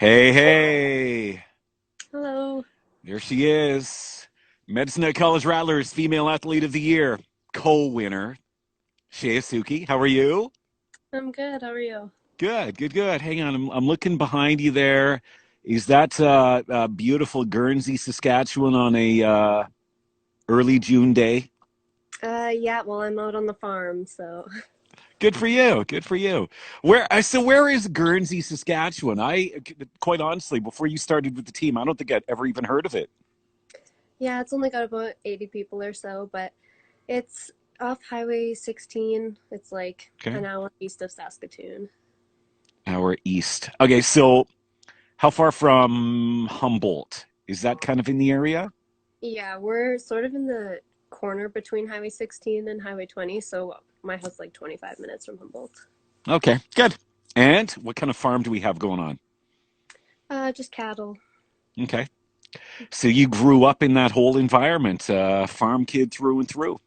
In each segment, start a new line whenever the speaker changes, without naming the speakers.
Hey, hey,
Hello.
there she is. Medicine at College Rattlers Female Athlete of the Year, co-winner, Shaya Suchy. How are you?
I'm good. How are you?
Good, good, good. Hang on, I'm looking behind you there. Is that beautiful Gurnsey, Saskatchewan on a early June day?
Yeah, well, I'm out on the farm, so
Good for you. Good for you. Where is Gurnsey, Saskatchewan? Quite honestly, before you started with the team, I don't think I'd ever even heard of it.
yeah, it's only got about 80 people or so, but it's off Highway 16. It's like
Okay.
an hour east of Saskatoon.
Hour east. Okay, so how far from Humboldt? Is that kind of in the area?
Yeah, we're sort of in the corner between Highway 16 and Highway 20, so my house is like 25 minutes from Humboldt.
Okay, good. And what kind of farm do we have going on?
Just cattle.
Okay. So you grew up in that whole environment, farm kid through and through.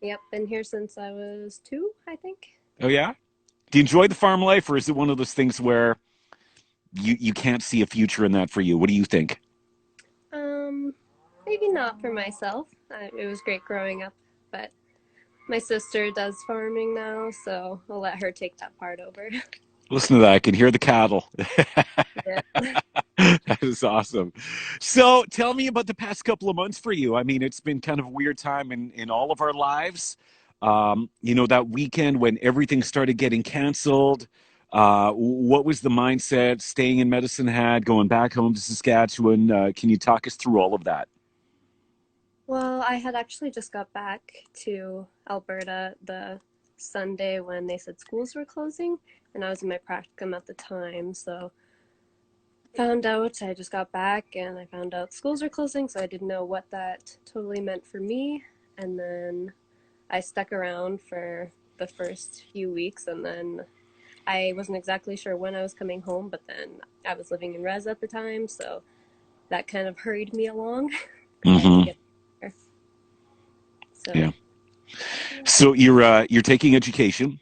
Yep, been here since I was 2, I think.
Oh yeah? Do you enjoy the farm life or is it one of those things where you can't see a future in that for you? What do you think?
Um, Maybe not for myself. It was great growing up, but my sister does farming now, so I'll let her take that part over.
Listen to that. I can hear the cattle.
Yeah.
That is awesome. So tell me about the past couple of months for you. I mean, it's been kind of a weird time in all of our lives. That weekend when everything started getting canceled, what was the mindset staying in Medicine Hat, going back home to Saskatchewan? Can you talk us through all of that?
Well, I had actually just got back to Alberta the Sunday when they said schools were closing, and I was in my practicum at the time, so found out I just got back and I found out schools were closing, so I didn't know what that totally meant for me. And then I stuck around for the first few weeks, and then I wasn't exactly sure when I was coming home, but then I was living in res at the time, so that kind of hurried me along trying to
Hmm.
get there.
Yeah.
So, yeah.
So you're taking education.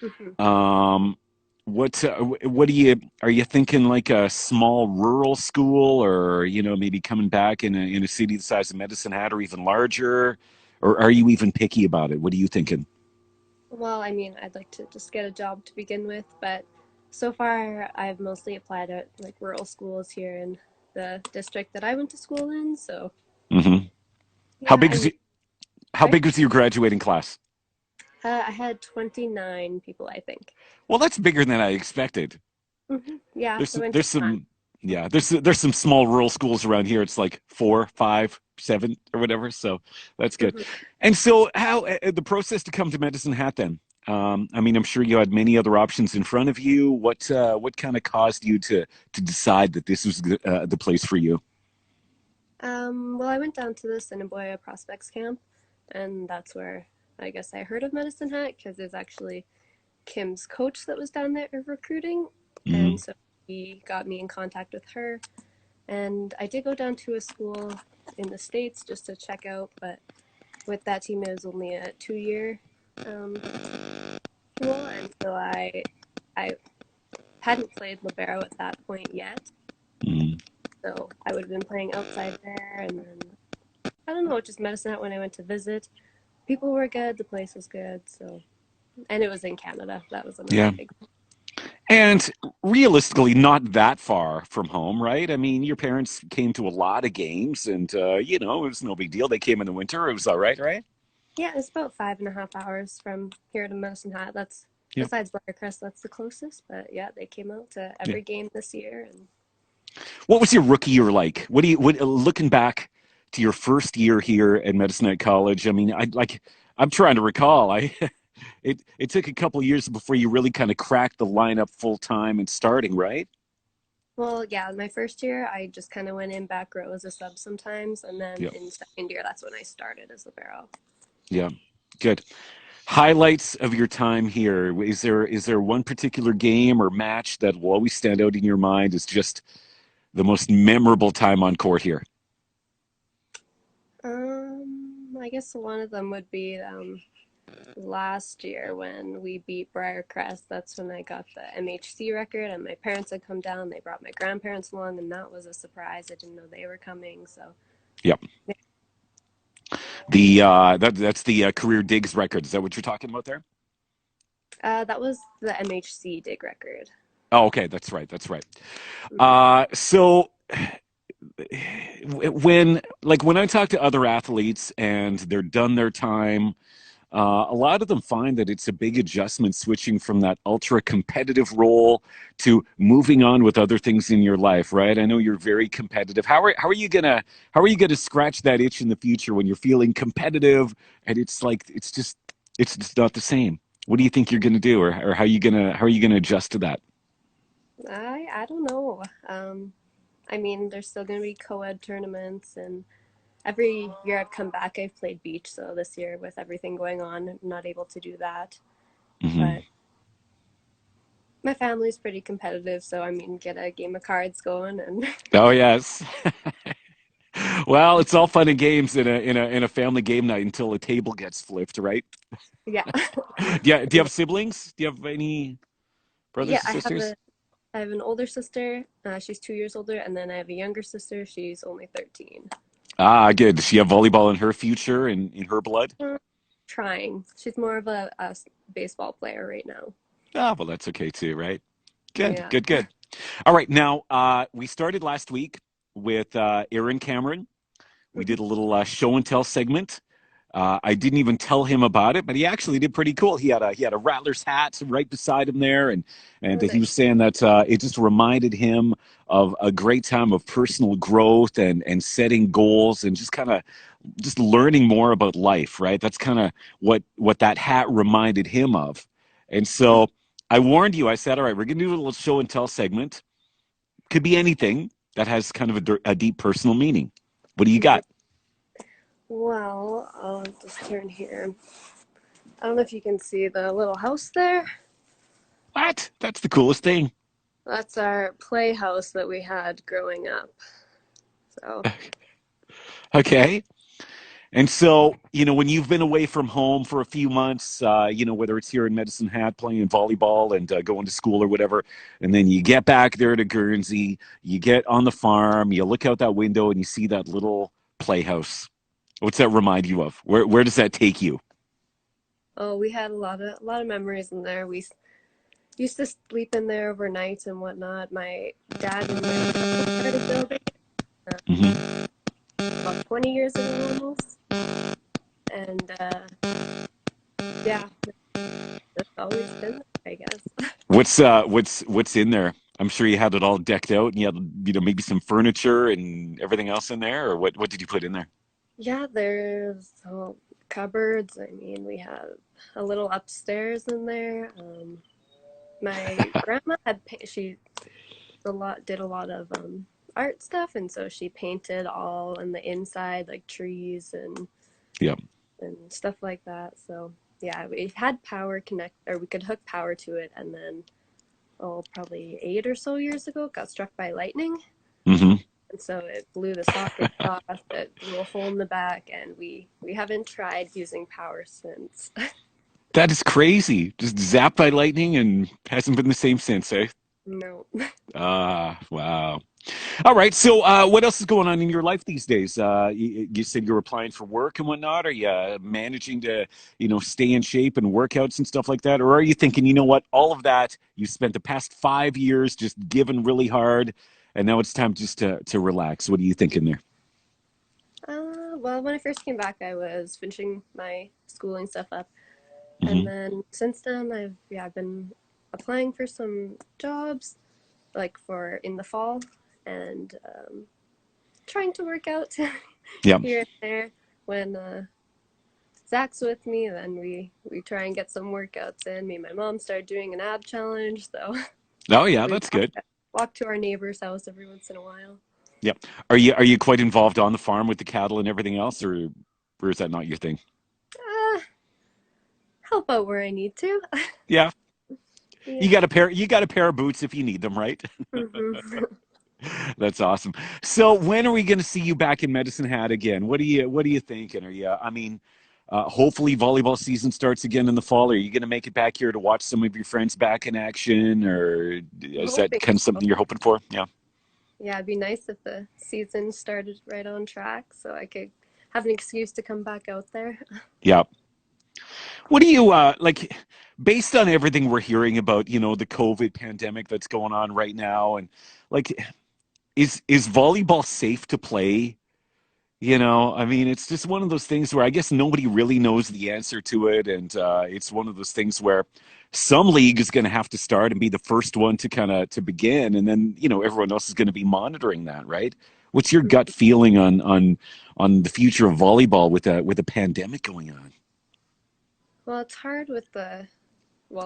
Mhm.
Um, what are you thinking like a small rural school or maybe coming back in a city the size of Medicine Hat or even larger, or are you even picky about it? What are you thinking?
Well, I mean, I'd like to just get a job to begin with, but so far I've mostly applied at like rural schools here in the district that I went to school in. So,
Hmm. How
yeah,
big
I
is
mean,
it, how
sorry.
big was your graduating class?
I had 29 people, I think.
Well, that's bigger than I expected.
Yeah,
There's
so I went to
there's
Vermont.
some yeah there's some small rural schools around here. It's like four, five, seven, or whatever. So that's good.
Mhm.
And so how the process to come to Medicine Hat then? I mean, I'm sure you had many other options in front of you. What kind of caused you to decide that this was the place for you?
Well, I went down to the Assiniboia Prospects Camp, and that's where I guess I heard of Medicine Hat because there's actually Kim's coach that was down there recruiting, and
Mm,
so he got me in contact with her. And I did go down to a school in the States just to check out, but with that team, it was only a 2 year um, school, and so I hadn't played libero at that point yet.
mm.
So I would have been playing outside there, and then I don't know, just Medicine Hat when I went to visit. People were good, the place was good, so and it was in Canada. That was another
Yeah.
big.
And realistically, not that far from home, right? I mean, your parents came to a lot of games, and it was no big deal. They came in the winter; it was all right, right?
Yeah, it's about 5.5 hours from here to Medicine Hat. That's
Yeah,
besides Watercrest, that's the closest. But yeah, they came out to
yeah.
every game this year, and
What was your rookie year like? What looking back to your first year here at Medicine Hat College? I mean, I'm trying to recall. It took a couple years before you really kind of cracked the lineup full time and starting, right?
well, yeah, my first year I just kind of went in back row as a sub sometimes, and then
Yeah,
in second year that's when I started as libero.
yeah, good. Highlights of your time here. Is there one particular game or match that will always stand out in your mind as just the most memorable time on court here?
I guess one of them would be last year when we beat Briarcrest. That's when I got the MHC record, and my parents had come down. They brought my grandparents along, and that was a surprise. I didn't know they were coming. So,
Yep. That's the career digs record. Is that what you're talking about there?
that was the MHC dig record.
Oh, okay, that's right. That's right.
Mm-hmm.
So when I talk to other athletes and they're done their time, a lot of them find that it's a big adjustment switching from that ultra competitive role to moving on with other things in your life, right? I know you're very competitive. How are you gonna scratch that itch in the future when you're feeling competitive and it's like it's just not the same? What do you think you're gonna do, or how are you gonna adjust to that?
I don't know. I mean, there's still gonna be co-ed tournaments, and every year I've come back, I've played beach. So this year, with everything going on, I'm not able to do that.
Hmm.
But my family's pretty competitive, so I mean, get a game of cards going, and
Oh yes. Well, it's all fun and games in a family game night until the table gets flipped, right?
yeah,
Do you have siblings? Do you have any
yeah.
brothers and sisters?
I have an older sister. She's 2 years older, and then I have a younger sister. She's only 13.
Ah, good. Does she have volleyball in her future and in her blood?
Uh, Trying. She's more of a baseball player right now.
Ah, well, that's okay too, right? Good,
Yeah.
good, good. All right, now we started last week with Aaron Cameron. We did a little show and tell segment. I didn't even tell him about it, but he actually did pretty cool. He had a Rattlers hat right beside him there, and
Oh,
he was
nice.
saying that it just reminded him of a great time of personal growth and setting goals and just kind of just learning more about life. Right, that's kind of what that hat reminded him of. And so I warned you. I said, all right, we're gonna do a little show and tell segment. Could be anything that has kind of a deep personal meaning. What do you
Mhm.
got?
Well, I'll just turn here. I don't know if you can see the little house there.
What? That's the coolest thing.
That's our playhouse that we had growing up. So,
Okay. And so, when you've been away from home for a few months, whether it's here in Medicine Hat playing volleyball and going to school or whatever, and then you get back there to Guernsey, you get on the farm, you look out that window and you see that little playhouse. What's that remind you of? Where does that take you?
oh, we had a lot of memories in there. We used to sleep in there overnight and whatnot. My dad and my uncle started building
Hmm.
about 20 years ago almost, and yeah, it's always been there, I guess.
What's in there? I'm sure you had it all decked out and you had, maybe some furniture and everything else in there, or what did you put in there?
Yeah, there's cupboards. I mean, we have a little upstairs in there. My grandma she did a lot of art stuff, and so she painted all in the inside, like trees
Yeah.
and stuff like that. So yeah, we had power connect, or we could hook power to it, and then probably 8 or so years ago, it got struck by lightning,
Hmm.
and so it blew the sockets off. It blew a hole in the back, and we haven't tried using power since.
That is crazy. Just zapped by lightning and hasn't been the same since, eh?
No.
Ah, wow. All right. So, what else is going on in your life these days? You said you were applying for work and whatnot. Are you managing to, stay in shape and workouts and stuff like that? Or are you thinking, you know what, all of that, you spent the past 5 years just giving really hard, and now it's time just to relax? What are you thinking there?
Well, when I first came back, I was finishing my schooling stuff up, and
Hmm.
then since then, I've been applying for some jobs, like for in the fall, and trying to work out
Yeah.
here and there. When Zach's with me, then we try and get some workouts in. Me and my mom started doing an ab challenge, so
Oh, yeah,
we
that's good.
walk to our neighbor's house every once in a while.
Yep. Are you quite involved on the farm with the cattle and everything else, or is that not your thing?
Uh, help out where I need to.
Yeah. You
Yeah.
got a pair of boots if you need them, right?
Hmm.
That's awesome. So when are we going to see you back in Medicine Hat again? What are you thinking? Are you? I mean, hopefully volleyball season starts again in the fall. Are you going to make it back here to watch some of your friends back in action, or
I'm
is that
hoping
kind of
so.
something you're hoping for? Yeah.
Yeah, it'd be nice if the season started right on track so I could have an excuse to come back out there.
Yeah. What do you like based on everything we're hearing about, the COVID pandemic that's going on right now, and like is volleyball safe to play? I mean, it's just one of those things where I guess nobody really knows the answer to it, and it's one of those things where some league is going to have to start and be the first one to kind of to begin, and then everyone else is going to be monitoring that, right? What's your gut feeling on the future of volleyball with a pandemic going on?
Well, it's hard with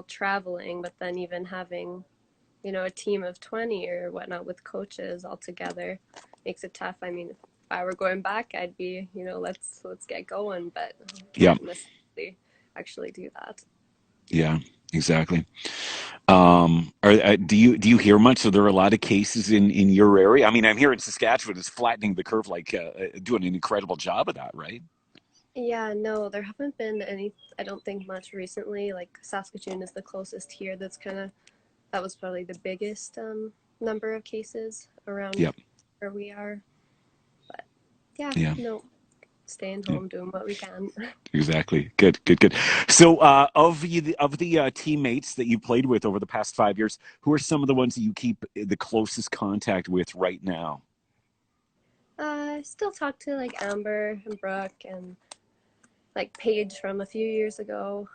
traveling, but then even having, a team of 20 or whatnot with coaches all together makes it tough. I mean, if I were going back, I'd be, let's get going, but
Yeah,
can't necessarily actually do that.
yeah, exactly. Do you hear much? So there are a lot of cases in your area. I mean, I'm here in Saskatchewan. It's flattening the curve, like doing an incredible job of that, right?
Yeah, no, there haven't been any, I don't think much recently. Like Saskatchewan is the closest here that was probably the biggest number of cases around
Yep.
where we are. But yeah,
Yeah.
no, staying
Yeah.
home, doing what we can.
Exactly. Good. Good. Good. So, of the teammates that you played with over the past 5 years, who are some of the ones that you keep the closest contact with right now?
I still talk to like Amber and Brooke and like Paige from a few years ago.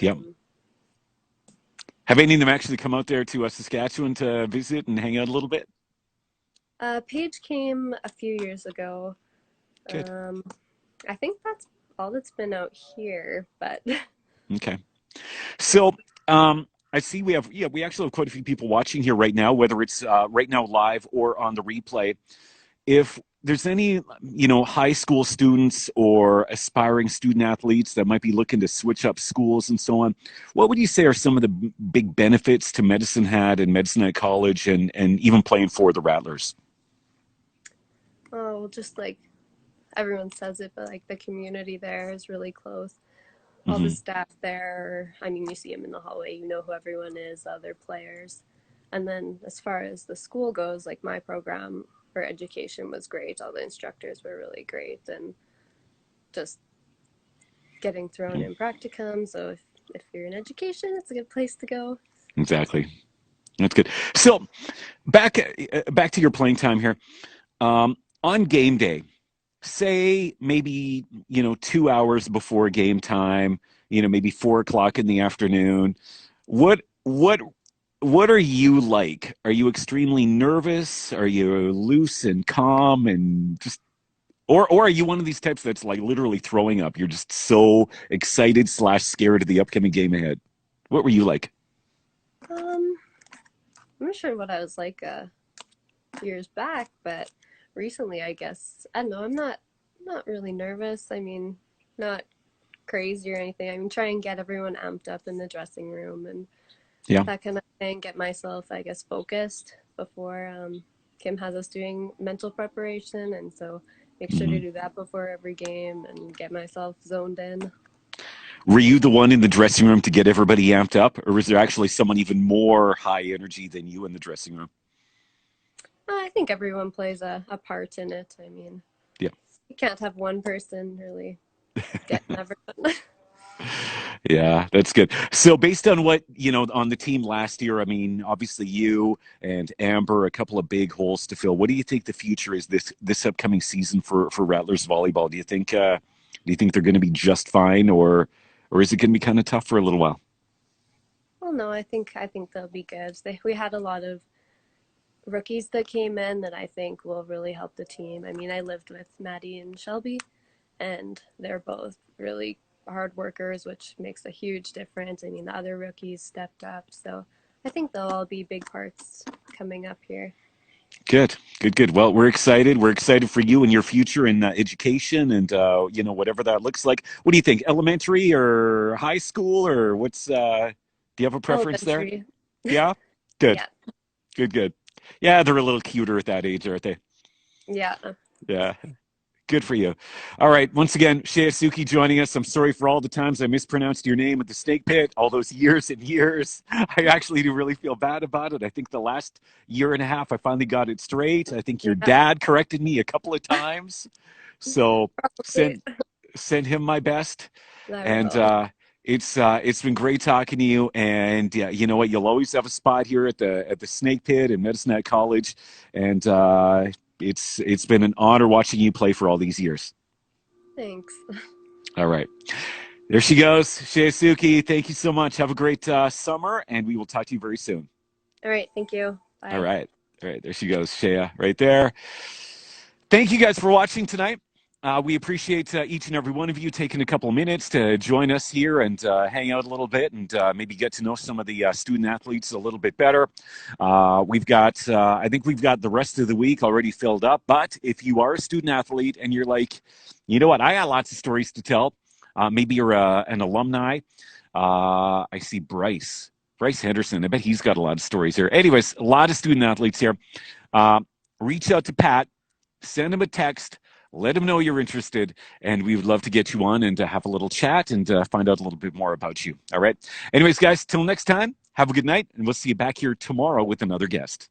Yep.
Um,
Have any of them actually come out there to Saskatchewan to visit and hang out a little bit?
Paige came a few years ago.
Good.
Um, I think that's all that's been out here, but
Okay. So, I see we actually have quite a few people watching here right now, whether it's right now live or on the replay. If there's any, high school students or aspiring student athletes that might be looking to switch up schools and so on, what would you say are some of the big benefits to Medicine Hat and Medicine Hat College and even playing for the Rattlers?
oh, just like everyone says it, but like the community there is really close. All the
Hmm.
staff there, I mean, you see them in the hallway, you know who everyone is, other players. And then as far as the school goes, like my program for education was great. All the instructors were really great and just getting thrown in practicum. So if you're in education, it's a good place to go.
Exactly. That's good. So back to your playing time here. On game day, say maybe 2 hours before game time, maybe 4 o'clock in the afternoon. What what what are you like? Are you extremely nervous? Are you loose and calm and just, or are you one of these types that's like literally throwing up? You're just so excited slash scared of the upcoming game ahead. What were you like?
Um, I'm not sure what I was like years back, but recently, I guess I don't know. I'm not really nervous. I mean, not crazy or anything. I mean, try and get everyone amped up in the dressing room and
Yeah.
that kind of thing. Get myself, I guess, focused before Kim has us doing mental preparation, and so make sure to
Hmm.
do that before every game and get myself zoned in.
Were you the one in the dressing room to get everybody amped up, or was there actually someone even more high energy than you in the dressing room?
I think everyone plays a part in it. I mean,
Yeah.
you can't have one person really getting everyone.
Yeah, that's good. So based on what, on the team last year, I mean, obviously you and Amber, a couple of big holes to fill. What do you think the future is this upcoming season for Rattlers volleyball? Do you think they're going to be just fine, or is it going to be kind of tough for a little while?
Well, no, I think they'll be good. We had a lot of rookies that came in that I think will really help the team. I mean, I lived with Maddie and Shelby, and they're both really hard workers, which makes a huge difference. I mean, the other rookies stepped up, so I think they'll all be big parts coming up here.
Good, good, good. Well, we're excited. We're excited for you and your future in education and whatever that looks like. What do you think? Elementary or high school, or what's? Do you have a preference there?
Elementary,
Yeah. Good.
yeah,
Good. Good. Yeah, they're a little cuter at that age, aren't they?
yeah.
Yeah. Good for you. All right. Once again, Shaya Suchy joining us. I'm sorry for all the times I mispronounced your name at the snake pit, all those years and years. I actually do really feel bad about it. I think the last year and a half, I finally got it straight. I think your
Yeah,
dad corrected me a couple of times. So
probably.
send send him my best.
I
And
will.
it's been great talking to you. And yeah, you know what? You'll always have a spot here at the Snake Pit in Medicine Hat College. And it's been an honor watching you play for all these years.
Thanks.
All right. There she goes, Shaya Suchy. Thank you so much. Have a great summer, and we will talk to you very soon.
All right. Thank you.
All
Bye.
right. All right. There she goes, Shaya, right there. Thank you guys for watching tonight. We appreciate each and every one of you taking a couple of minutes to join us here and hang out a little bit and maybe get to know some of the student athletes a little bit better. I think we've got the rest of the week already filled up. But if you are a student athlete and you're like, you know what, I got lots of stories to tell. Maybe you're an alumni. I see Bryce Henderson. I bet he's got a lot of stories here. Anyways, a lot of student athletes here. Uh, Reach out to Pat, send him a text, let him know you're interested, and we would love to get you on and have a little chat and find out a little bit more about you. All right. Anyways, guys, till next time, have a good night, and we'll see you back here tomorrow with another guest.